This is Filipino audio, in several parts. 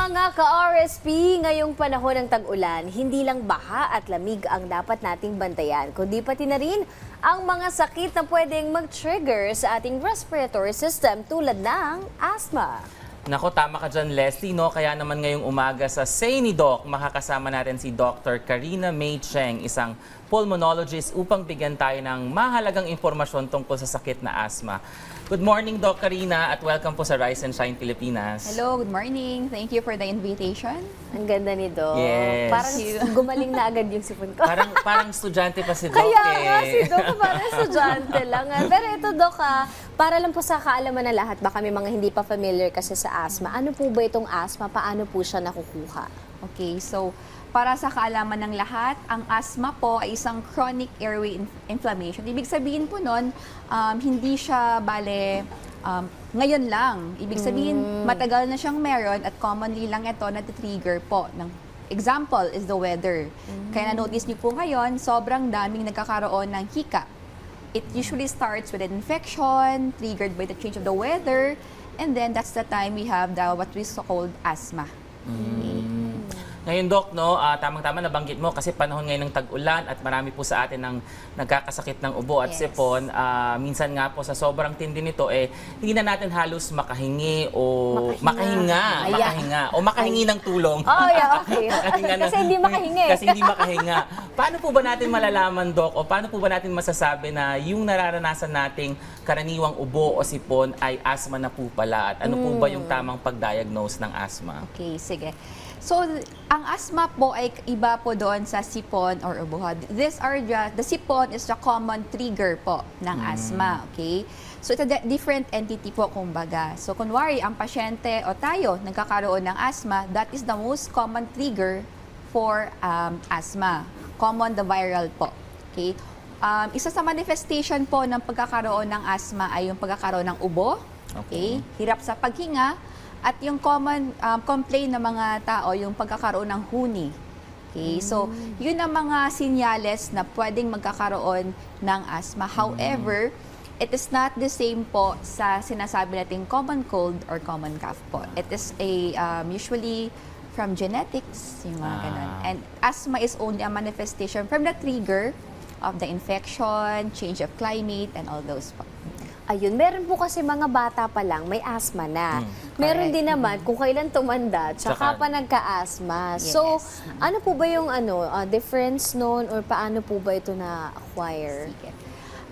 Mga ka-RSP, ngayong panahon ng tag-ulan, hindi lang baha at lamig ang dapat nating bantayan, kundi pati na rin ang mga sakit na pwedeng mag-trigger sa ating respiratory system tulad ng asthma. Nako, tama ka dyan, Leslie, no? Kaya naman ngayong umaga sa Say ni Doc, makakasama natin si Dr. Karina May Cheng, isang pulmonologist, upang bigyan tayo ng mahalagang impormasyon tungkol sa sakit na asthma. Good morning, Doc Karina, at welcome po sa Rise and Shine Pilipinas. Hello, good morning. Thank you for the invitation. Ang ganda ni Doc. Yes. Parang gumaling na agad yung sipon ko. Parang estudyante pa si Doc, Kaya nga, eh. si Doc parang estudyante lang. Pero ito, Doc, para lang po sa kaalaman ng lahat, baka may mga hindi pa familiar kasi sa asthma. Ano po ba itong asthma? Paano po siya nakukuha? Okay, so para sa kaalaman ng lahat, ang asthma po ay isang chronic airway inflammation. Ibig sabihin po nun, hindi siya ngayon lang. Ibig sabihin, matagal na siyang meron at commonly lang ito na-trigger po ng example is the weather. Kaya na-notice niyo po ngayon, sobrang daming nagkakaroon ng hika. It usually starts with an infection, triggered by the change of the weather, and then that's the time we have what we called asthma. Ngayon, Doc, no, tamang-tama nabanggit mo kasi panahon ngayon ng tag-ulan at marami po sa atin ng nagkakasakit ng ubo at Yes. sipon. Minsan nga po sa sobrang tindi nito, hindi na natin halos makahingi o makahinga o makahingi ng tulong. Oh, yeah, okay. Makahinga Kasi hindi makahingi. Kasi hindi makahinga. Paano po ba natin malalaman, Doc, o paano po ba natin masasabi na yung nararanasan nating karaniwang ubo o sipon ay asthma na po pala? At ano po ba yung tamang pag-diagnose ng asthma? Okay, sige. So, ang asthma po ay iba po doon sa sipon or ubo. The sipon is the common trigger po ng asthma, okay? So, it's a different entity po, kumbaga. So, kunwari, ang pasyente o tayo nagkakaroon ng asthma, that is the most common trigger for asthma. Common the viral po, okay? Isa sa manifestation po ng pagkakaroon ng asthma ay yung pagkakaroon ng ubo, okay? Hirap sa paghinga, at yung common complaint ng mga tao, yung pagkakaroon ng huni. Okay? So, yun ang mga sinyales na pwedeng magkakaroon ng asthma. However, it is not the same po sa sinasabi nating common cold or common cough po. It is usually from genetics, yung mga ganun. And asthma is only a manifestation from the trigger of the infection, change of climate, and all those po. Ayun, meron po kasi mga bata pa lang may asthma na. Meron correct. din naman kung kailan tumanda, tsaka Tsaka- pa nagka-asthma. Yes. So, ano po ba yung difference noon or paano po ba ito na-acquire? Sige.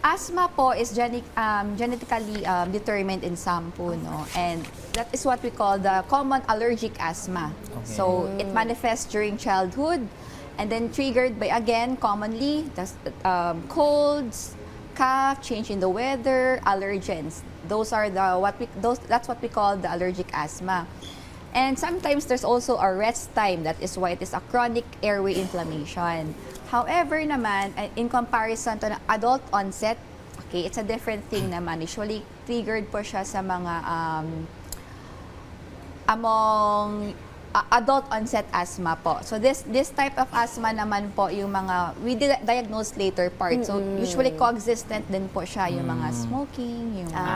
Asthma po is genetically determined in some po, no? And that is what we call the common allergic asthma. So, it manifests during childhood and then triggered by, again, commonly, the colds, cough, change in the weather, allergens. Those are that's what we call the allergic asthma. And sometimes there's also a rest time. That is why it is a chronic airway inflammation. However naman, in comparison to adult onset, okay, it's a different thing naman. Usually triggered po siya sa mga among adult onset asthma po. So this type of asthma naman po yung mga we diagnose later part. So usually coexistent din po siya yung mga smoking, yung mga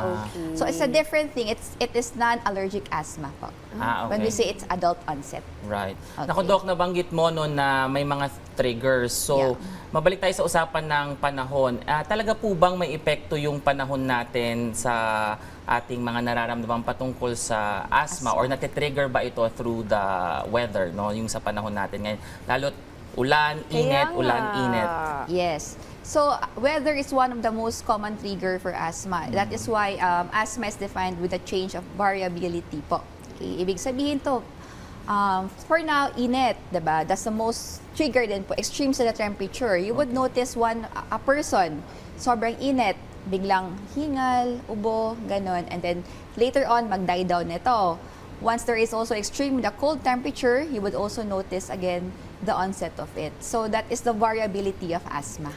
Okay. So it's a different thing. It is non-allergic asthma po. Okay. When we say it's adult onset. Right. Okay. Naku, Doc, nabanggit mo no na may mga triggers. So, mabalik tayo sa usapan ng panahon. Talaga po bang may epekto yung panahon natin sa ating mga nararamdaman patungkol sa asthma or natitrigger ba ito through the weather, no? Yung sa panahon natin ngayon. Lalo't ulan, init, Kaya ulan, nga. init. Yes. So weather is one of the most common trigger for asthma. That is why asthma is defined with a change of variability po. Okay, ibig sabihin to, for now, init, diba? That's the most trigger din po, extremes in the temperature. You would notice a person, sobrang init, biglang hingal, ubo, ganon. And then later on, mag-die down nito. Once there is also extreme the cold temperature, you would also notice again the onset of it. So that is the variability of asthma.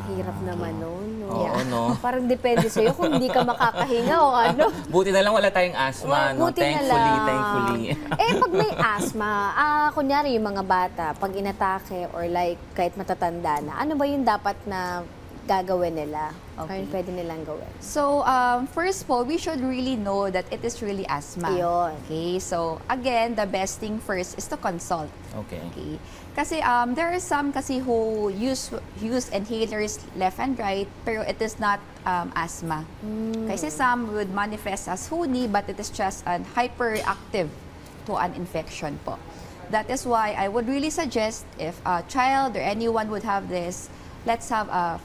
Hirap naman noon. No? Oo, no? Parang depende sa'yo kung hindi ka makakahinga o ano. Buti na lang wala tayong asthma, no? Buti na Thankfully, lang. thankfully. Pag may asthma, kunyari yung mga bata, pag inatake or like kahit matatanda na, ano ba yung dapat na gagawin nila? Okay. Or pwede nilang gawin? So, first po, we should really know that it is really asthma. Ayun. Okay, so again, the best thing first is to consult. Okay. Okay. Kasi there are some kasi who use inhalers left and right, pero it is not asthma. Kasi some would manifest as HUNI, but it is just an hyperactive to an infection po. That is why I would really suggest if a child or anyone would have this, let's have a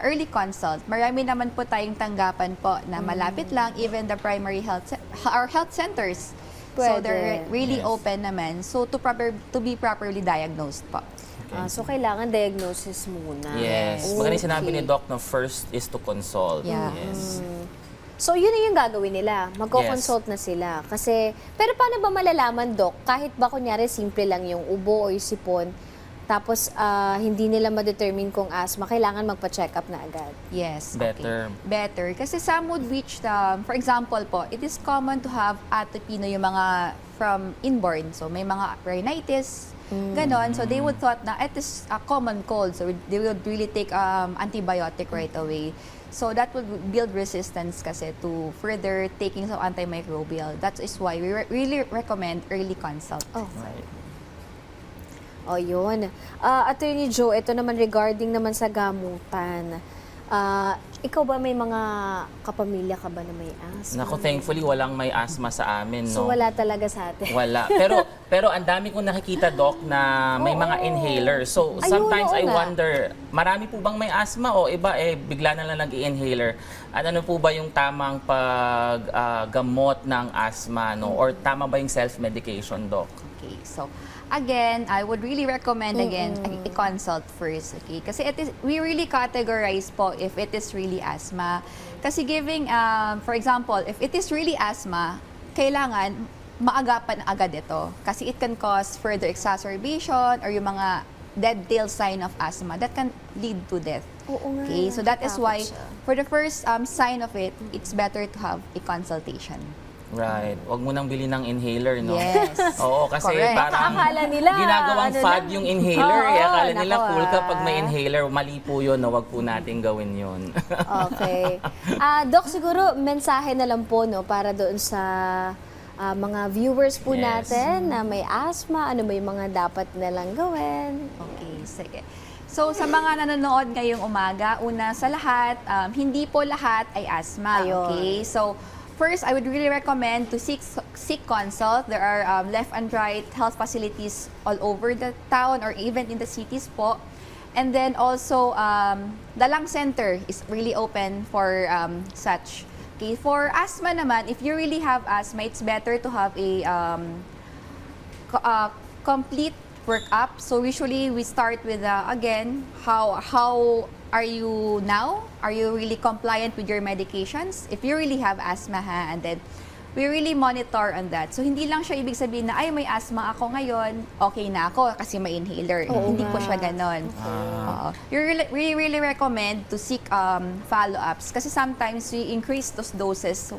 early consult. Marami naman po tayong tanggapan po na malapit lang, even the primary our health centers. So Pwede. they're really Yes. open naman. So to be properly diagnosed po. So, kailangan diagnosis muna. Yes. Okay. Maganda yung sinabi ni Doc na first is to consult. Yeah. Yes. So, yun na yung gagawin nila. Magko-consult na sila. Kasi, pero paano ba malalaman, Doc? Kahit ba kunyari simple lang yung ubo o yung sipon, tapos hindi nila ma-determine kung asthma, kailangan magpa-check up na agad. Yes. Better. Okay. Better. Kasi some would reach for example po, it is common to have atopy no, yung mga from inborn. So may mga rhinitis, ganon. So they would thought na it is a common cold. So they would really take antibiotic right away. So that would build resistance kasi to further taking some antimicrobial. That is why we really recommend early consult. Oh. Right. O, yun. Attorney Joe, ito naman regarding naman sa gamutan. Ikaw ba may mga kapamilya ka ba na may asthma? Naku, thankfully, walang may asthma sa amin, no? So, wala talaga sa atin. Wala. Pero ang dami kong nakikita, Doc, na may mga inhaler. So, Ayun, sometimes oo I nga. wonder, marami po bang may asthma o iba bigla na lang nag-i-inhaler? At ano po ba yung tamang paggamot ng asthma, no? Or tama ba yung self-medication, Doc? Okay, so again, I would really recommend again i-consult first, okay? Kasi we really categorize po if it is really asthma. Kasi giving, for example, if it is really asthma, kailangan maagapan agad ito. Kasi it can cause further exacerbation or yung mga dead tail sign of asthma that can lead to death. Oo nga. Okay, so that is why Natatakot siya. for the first sign of it, it's better to have a consultation. Right. Huwag mo nang bili ng inhaler, no? Yes. Oo, kasi Correct. parang Akala nila, ginagawang ano fad lang. yung inhaler. Oo, Akala nila nako, cool kapag may inhaler. Mali po yun, no? Huwag po natin gawin yun. Okay. Doc, siguro mensahe na lang po, no, para doon sa mga viewers po Yes. natin na may asthma, ano ba yung mga dapat nilang gawin? Okay, sige. So, sa mga nanonood ngayong umaga, una sa lahat, hindi po lahat ay asthma. Ayun. Okay? So, first, I would really recommend to seek consult. There are left and right health facilities all over the town or even in the cities po. And then also, the lung center is really open for such. Okay, for asthma naman, if you really have asthma, it's better to have a complete workup. So usually we start with again, how are you now? Are you really compliant with your medications? If you really have asthma, and then we really monitor on that. So hindi lang siya ibig sabihin na ay may asthma ako ngayon, okay na ako kasi may inhaler. Oo Hindi po nga. siya ganon. Oo. We really recommend to seek follow-ups kasi sometimes we increase those doses,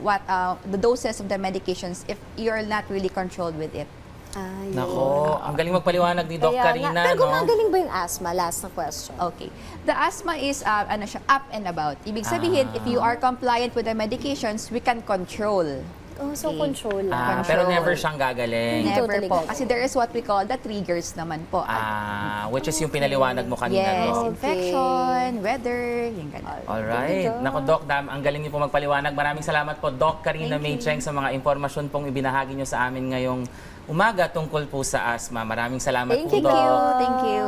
the doses of the medications if you're not really controlled with it. Ayun. Nako, ang galing magpaliwanag ni Doc Kaya Karina, nga. Pero no? gumagaling ba yung asthma? Last na question. Okay. The asthma is up and about. Ibig sabihin, if you are compliant with the medications, we can control. Oh, so Okay. control lang. Ah, Control. pero never siyang gagaling. Hindi Never totally po. gagaling. Kasi there is what we call the triggers naman po. Which is yung pinaliwanag mo kanina, Yes, no? infection, weather, yung ganun. Alright. Doc. Naku, Doc, ang galing niyo po magpaliwanag. Maraming salamat po, Doc Karina May Cheng, sa mga impormasyon pong ibinahagi niyo sa amin ngayong umaga tungkol po sa asthma. Maraming salamat Thank po, you, Doc. Doc. Thank you.